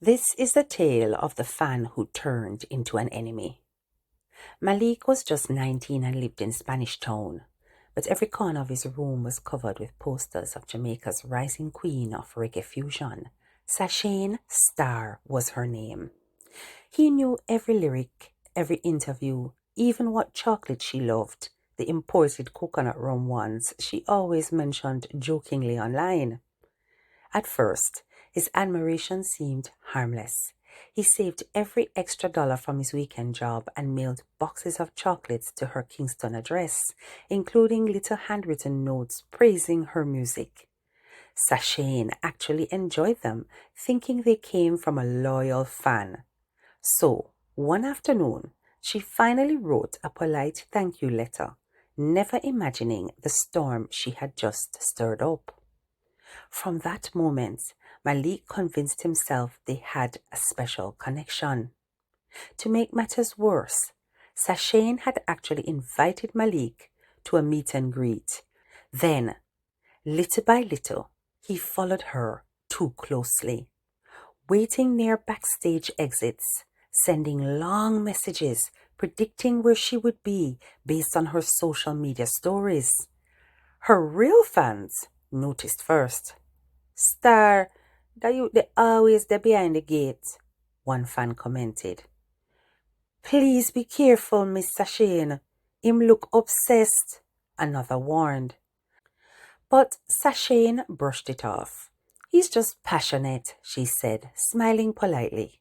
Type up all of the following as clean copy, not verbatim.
This is the tale of the fan who turned into an enemy. Malik was just 19 and lived in Spanish Town, but every corner of his room was covered with posters of Jamaica's rising queen of reggae fusion. Sashane Star was her name. He knew every lyric, every interview, even what chocolate she loved, the imported coconut rum ones she always mentioned jokingly online. At first, his admiration seemed harmless. He saved every extra dollar from his weekend job and mailed boxes of chocolates to her Kingston address, including little handwritten notes praising her music. Sashane actually enjoyed them, thinking they came from a loyal fan. So, one afternoon, she finally wrote a polite thank you letter, never imagining the storm she had just stirred up. From that moment, Malik convinced himself they had a special connection. To make matters worse, Sashane had actually invited Malik to a meet and greet. Then, little by little, he followed her too closely, waiting near backstage exits, sending long messages predicting where she would be based on her social media stories. Her real fans noticed first. Star, that you they always there behind the gate, one fan commented. Please be careful, Miss Sashane. Him look obsessed, another warned. But Sashane brushed it off. He's just passionate, she said, smiling politely.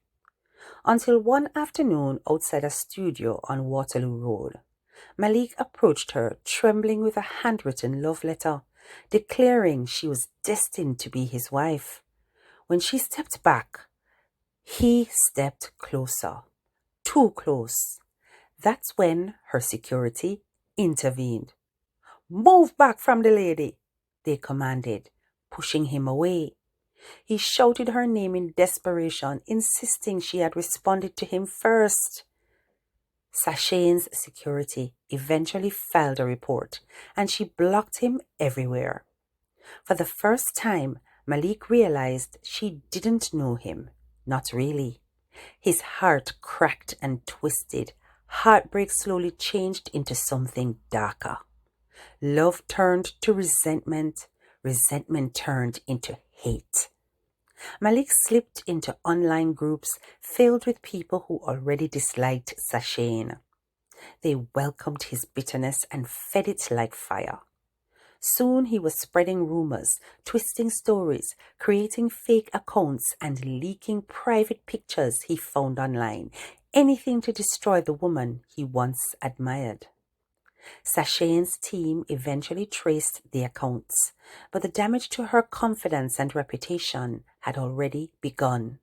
Until one afternoon outside a studio on Waterloo Road, Malik approached her, trembling with a handwritten love letter, declaring she was destined to be his wife. When she stepped back, he stepped closer, too close. That's when her security intervened. Move back from the lady, they commanded, pushing him away. He shouted her name in desperation, insisting she had responded to him first. Sashane's security eventually filed a report, and she blocked him everywhere. For the first time, Malik realized she didn't know him. Not really. His heart cracked and twisted. Heartbreak slowly changed into something darker. Love turned to resentment. Resentment turned into hate. Malik slipped into online groups filled with people who already disliked Sashane. They welcomed his bitterness and fed it like fire. Soon he was spreading rumors, twisting stories, creating fake accounts, and leaking private pictures he found online, anything to destroy the woman he once admired. Sashane's team eventually traced the accounts, but the damage to her confidence and reputation had already begun.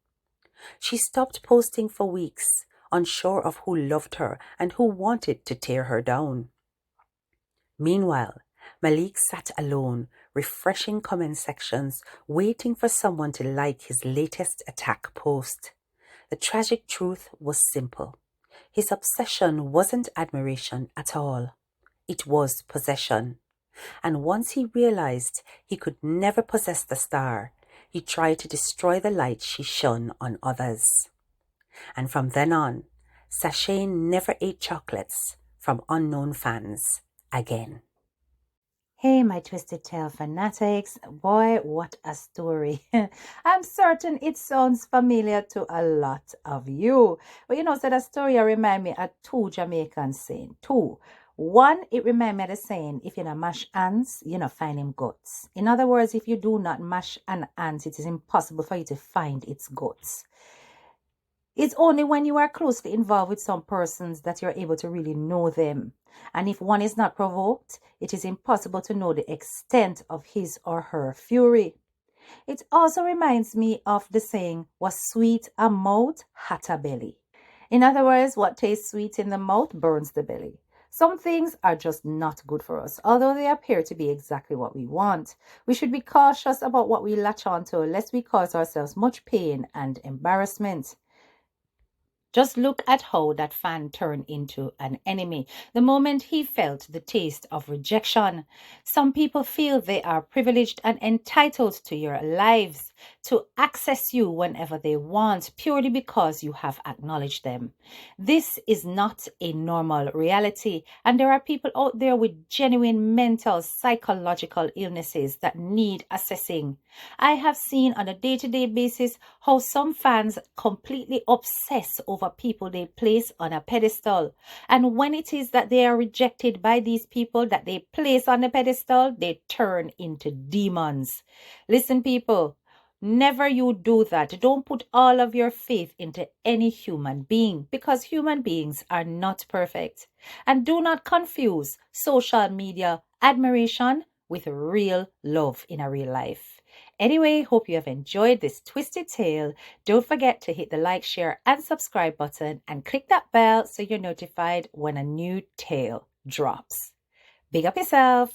She stopped posting for weeks, unsure of who loved her and who wanted to tear her down. Meanwhile, Malik sat alone, refreshing comment sections, waiting for someone to like his latest attack post. The tragic truth was simple. His obsession wasn't admiration at all. It was possession. And once he realized he could never possess the star, he tried to destroy the light she shone on others. And from then on, Sashane never ate chocolates from unknown fans again. Hey, my Twisted Tale fanatics. Boy, what a story. I'm certain it sounds familiar to a lot of you. But so that story remind me of two Jamaican saying. Two. One, it remind me of the saying, if you not mash ants, you not find him guts. In other words, if you do not mash an ant, it is impossible for you to find its guts. It's only when you are closely involved with some persons that you're able to really know them. And if one is not provoked, it is impossible to know the extent of his or her fury. It also reminds me of the saying, "Was sweet a mouth, had a belly." In other words, what tastes sweet in the mouth burns the belly. Some things are just not good for us, although they appear to be exactly what we want. We should be cautious about what we latch on to, lest we cause ourselves much pain and embarrassment. Just look at how that fan turned into an enemy the moment he felt the taste of rejection. Some people feel they are privileged and entitled to your lives. to access you whenever they want, purely because you have acknowledged them. This is not a normal reality, and there are people out there with genuine mental, psychological illnesses that need assessing. I have seen on a day-to-day basis how some fans completely obsess over people they place on a pedestal. And when it is that they are rejected by these people that they place on the pedestal, they turn into demons. Listen, people, never you do that. Don't put all of your faith into any human being, because human beings are not perfect. And do not confuse social media admiration with real love in a real life. Anyway, hope you have enjoyed this twisted tale. Don't forget to hit the like, share, and subscribe button and click that bell so you're notified when a new tale drops. Big up yourself.